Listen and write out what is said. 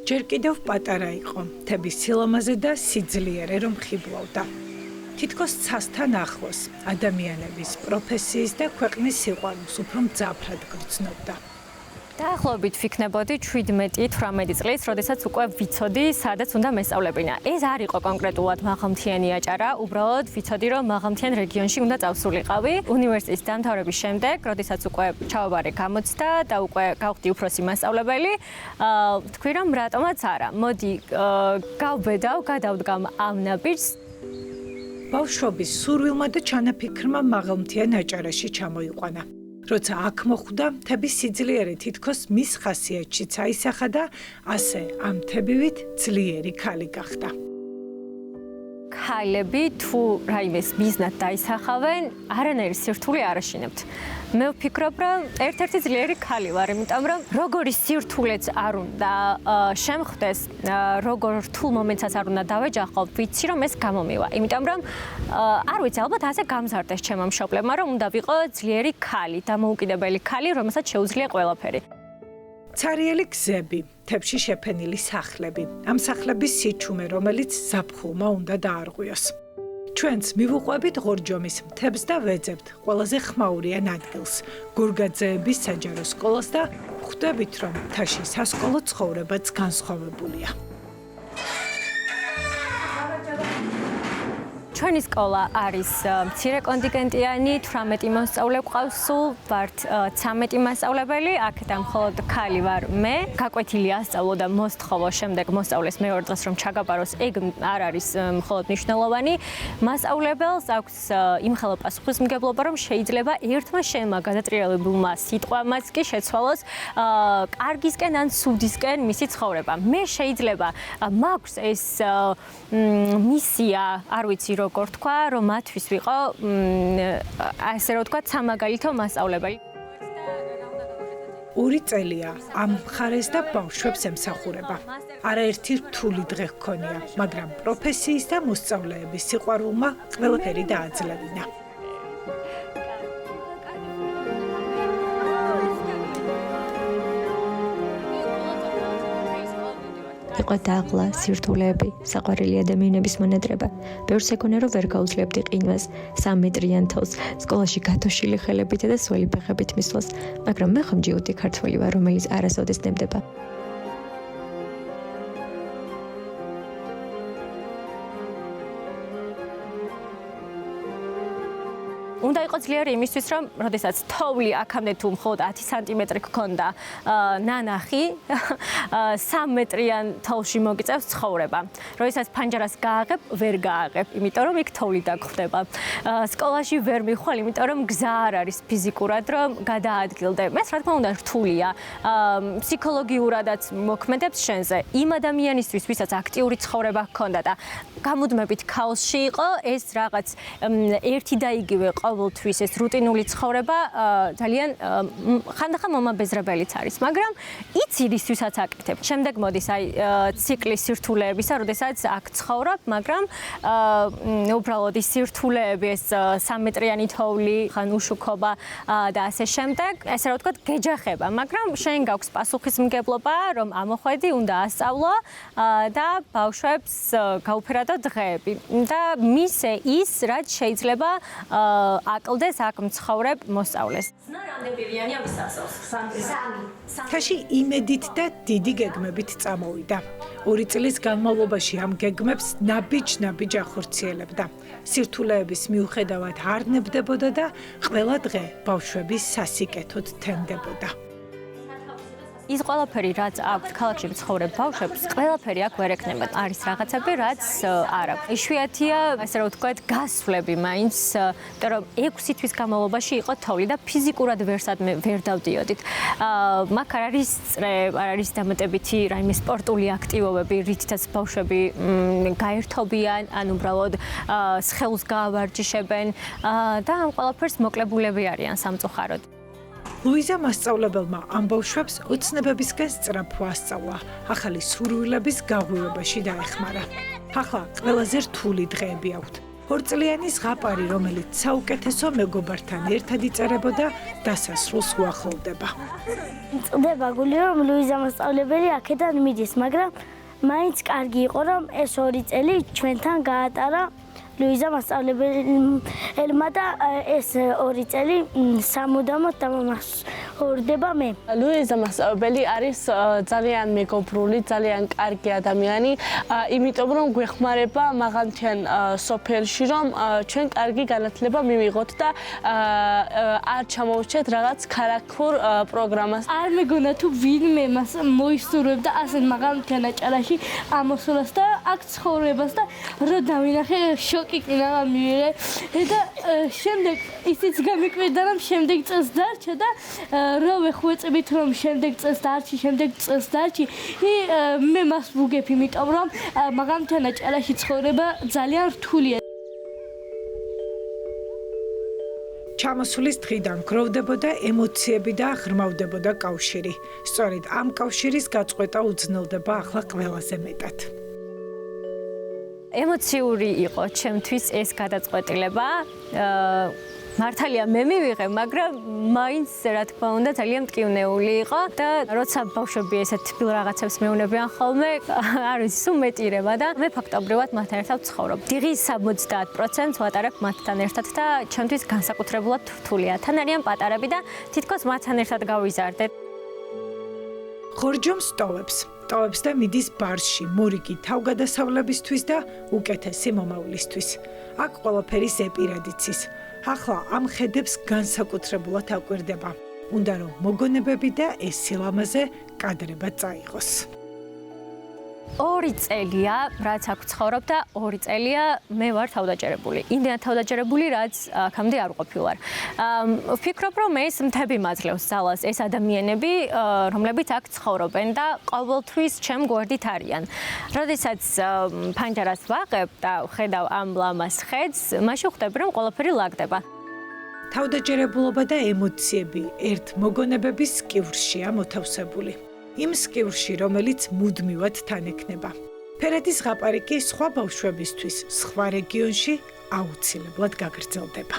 ჯერ კიდევ პატარა იყო, მთების სილამაზე და სიძლიერე რომ ხიბლავდა. თითქოს ცასთან ახლოს, ადამიანების, პროფესიის და ქვეყნის სიყვარულს უფრო მძაფრად გრძნობდა. დაახლოებით ვიქნებოდი 17-18 წლის, როდესაც უკვე ვიცოდი, სადაც უნდა მესწავლებინა. ეს არ იყო კონკრეტულად მაღალმთიანი აჭარა, უბრალოდ ვიცოდი, რომ მაღალმთიან რეგიონში უნდა წავსულიყავი. უნივერსიტეტის დამთავრების შემდეგ, როდესაც უკვე ჩავაბარე გამოჩნდა და უკვე გავხდი უფროსი მასწავლებელი, თქვი რომ რატომაც არა. მოდი გავბედავ, გადავდგამ ამ ნაბიჯს. ბავშვობის სურვილმა და ჩანაფიქრმა მაღალმთიან აჭარაში ჩამოიყვანა. როცა აქ მოხვდა, მთების სიძლიერე თითქოს მის ხასიათშიც აისახა და ასე ამ თებივით ძლიერი ქალი გახდა. ქალები თუ რაიმეს მიზნად დაისახავენ, არანაირი სირთულე არ აშინებთ. მე ვფიქრობ, რომ ერთ-ერთი ძლიერი ქალი ვარ, იმიტომ რომ როგორი სირთულეც არ უნდა შემხვდეს, როგორ რთულ მომენტსაც არ უნდა დავეჯახო, ვიცი რომ ეს გამომივა. იმიტომ რომ არ ვიცი, ალბათ ასე გამზარდეს ჩემო მშობლებმა, რომ უნდა ვიყო ძლიერი ქალი, დამოუკიდებელი ქალი, რომელსაც შეუძლია ყველაფერი. ცარიელი გზები, მთებში შეფენილი სახლები, ამ სახლების სიჩუმე, რომელიც ზაფხულმა უნდა დაარღვიოს. ჩვენც მივუყვებით ღორჯომის მთებს და ვეძებთ ყველაზე ხმაურიან ადგილს, გორგაძეების საჯარო სკოლას და ხვდებით, რომ მთაში სასკოლო ცხოვრებაც განსხვავებულია. ჩვენი სკოლა არის მცირე კონტინგენტიანი, 18 მოსწავლე გვყავს სულ, ვართ 13 მასწავლებელი, აქედან მხოლოდ ქალი ვარ მე. გაკვეთილი ასწავლო და მოსთხოვო შემდეგ მოსწავლეს მეორე დღეს რომ ჩაგაბაროს, ეგ არ არის მხოლოდ მნიშვნელოვანი. მასწავლებელს აქვს იმხელა პასუხისმგებლობა, რომ შეიძლება ერთმა შენმა გადატრიალებულმა სიტყვამაც კი შეცვალოს კარგისკენ ან სუდისკენ მისი ცხოვრება. მე შეიძლება მაქვს ეს მისია, არ ვიცი როგორ თქვა, რომ მათთვის ვიყო, ასე რომ თქვა, სამაგალითო მასწავლებელი. 2 წელია ამ მხარეს და ბავშვებს ემსახურება. არაერთი რთული დღე ჰქონია, მაგრამ პროფესიის და მოსწავლეების სიყვარულმა ყველაფერი დააძლევინა. იყო დაღლა, სირთულეები, საყვარელი ადამიანების მონატრება. ბევრს ეკონა, რომ ვერ გაუძლებდი ყინვას, 3 მეტრიან თოვს, სკოლაში გათოშილი ხელებითა და სველი ფეხებით მისვლას, მაგრამ მე ხომ ჯიუტი ქართველი ვარ, რომელიც არასოდეს ნებდება. უნდა იყო ძლიერი იმისთვის, რომ როდესაც თოვლი აქამდე თუ მხოლოდ 10 სანტიმეტრი გქონდა ნანახი, 3 მეტრიან თოვლში მოგიწევს ცხოვრება. როდესაც ფანჯარას გააღებ, ვერ გააღებ, იმიტომ რომ იქ თოვლი დაგხვდება. სკოლაში ვერ მიხვალ, იმიტომ რომ გზა არ არის ფიზიკურად, რომ გადაადგილდე. ეს რა თქმა უნდა რთულია. ფსიქოლოგიურადაც მოქმედებს შენზე. იმ ადამიანისთვის, ვისაც აქტიური ცხოვრება ჰქონდა და გამუდმებით ქაოსში იყო, ეს რაღაც ერთი და იგივე ყოველთვის ეს რუტინული ცხოვრება ძალიან ხანდახან მომაბეზრებელიც არის, მაგრამ იცი რისთვისაც აკეთებ. შემდეგ მოდის აი ციკლი სირთულეებისა, როდესაც აქ ცხოვრობ, მაგრამ უბრალოდ ის სირთულეები, ეს 3 მეტრიანი თოვლი, ხან უშუქობა და ასე შემდეგ, ესე რომ ვთქვათ, გეჯახება, მაგრამ შენ გაქვს პასუხისმგებლობა, რომ ამოხვედი, უნდა ასწავლო და ბავშვებს გაუფერადო დღეები და მისე ის, რაც შეიძლება აკლდეს აქ მცხოვრებ მოსწავლეს. მთაში იმედით და დიდი გეგმებით წამოვიდა. 2 წლის განმავლობაში ამ გეგმებს ნაბიჯ-ნაბიჯ ახორციელებდა. სირთულეების მიუხედავად არ ნებდებოდა და ყველა დღე ბავშვების სასიკეთოდ თენდებოდა. ის ყველაფერი, რაც აქვს ქალაქში მცხოვრებ ბავშვებს, ყველაფერი აქ ვერ ექნებათ. არის რაღაცები, რაც არ აქვს. იშვიათია, ასე რომ ვთქვათ, გასვლები მაინც, იმიტომ რომ 6 თვის განმავლობაში იყო თოვლი და ფიზიკურად ვერ დავდიოდით. მაგ არ არის წრე, არ არის დამატებითი რაიმე სპორტული აქტივობები, რითაც ბავშვები გაერთობიან, ან უბრალოდ სხეულს გაავარჯიშებენ და ამ ყველაფერს მოკლებულები არიან სამწუხაროდ. ლუიზა მასწავლებელმა ამ ბავშვებს ოცნებებისკენ სწრაფვა ასწავლა, ახალი სურვილების გაღვივებაში დაეხმარა. ახლა ყველაზე რთული დღეები აქვთ. ორწლიანი ზღაპარი, რომელიც საუკეთესო მეგობართან ერთად იწერებოდა, დასასრულს უახლოვდება. წდება გული, რომ ლუიზა მასწავლებელი აქედან მიდის, მაგრამ მაინც კარგი იყო, რომ ეს 2 წელი ჩვენთან გაატარა ლუიზა მასწავლებელმა და ეს 2 წელი სამუდამოდ დამამახსოვრდება მე. ლუიზა მასწავლებელი არის ძალიან მეგობრული, ძალიან კარგი ადამიანი, იმიტომ რომ გვეხმარება მაღალმთიან სოფელში, რომ ჩვენ კარგი განათლება მივიღოთ და არ ჩამოვჭეთ რაღაც ქარაქურ პროგრამას. არ მეგონა თუ ვინმე მას მოისურვებდა ასეთ მაღალმთიან აჭარაში ამოსვლას და აქ ცხოვრებას და რო დავინახე შოკი კინავა მივიღე და შემდეგ ისიც გამიკვირდა რომ შემდეგ წელს დარჩა და რო ვეხვეწებით რომ შემდეგ წელს დარჩი მე მას ვუგებ იმიტომ რომ მაღალმთიან აჭარაში ცხოვრება ძალიან რთულია. ჩამოსulis დღიდან გროვდებოდა ემოციები და ღრმავდებოდა კავშირი. სწორედ ამ კავშირის გაწყვეტა უძნელდება ახლა ყველაზე მეტად. ემოციური იყო ჩემთვის ეს გადაწყვეტილება. მართალია მე მივიღე, მაგრამ მაინც რა თქმა უნდა ძალიან მტკივნეული იყო და როცა ბავშვები ესეთ თბილ რაღაცებს მეუნებიან ხოლმე, არ ვიცი, სულ მეტირება და მე ფაქტობრივად მათთან ერთად ვცხოვრობ. დღის 70% ვატარებ მათთან ერთად და ჩემთვის განსაკუთრებულად რთულია. თან არიან პატარები და თითქოს მათთან ერთად გავიზარდე. ხორჯომს ტოვებს და მიდის ბარში, მორიგი თავგადასავლებისთვის და უკეთესი მომავლისთვის. აქ ყველაფერი ზეპირად იცის. ახლა ამ ხედებს განსაკუთრებულად აკვირდება. უნდა რომ მოგონებები და ეს სილამაზე კადრებად წაიღოს. 2 წელია, რაც აქ ვცხოვრობ და 2 წელია მე ვარ თავდაჯერებული. იმდენად თავდაჯერებული, რაც აქამდე არ ვყოფილვარ. ვფიქრობ, რომ ეს მთები მაძლევს ძალას, ეს ადამიანები, რომლებიც აქ ცხოვრობენ და ყოველთვის ჩემ გვერდით არიან. როდესაც ფანჯარას ვაყებ და ვხედავ ამ ლამას ხედს, მაშინ ხვდები, რომ ყველაფერი ლაგდება. თავდაჯერებულობა და ემოციები ერთ მოგონებების სკივრშია მოთავსებული. იმ სკივრში, რომელიც მუდმივად თან ექნება. ფერადის ზღაპარი კი სხვა ბავშვებისთვის, სხვა რეგიონში აუცილებლად გაგრძელდება.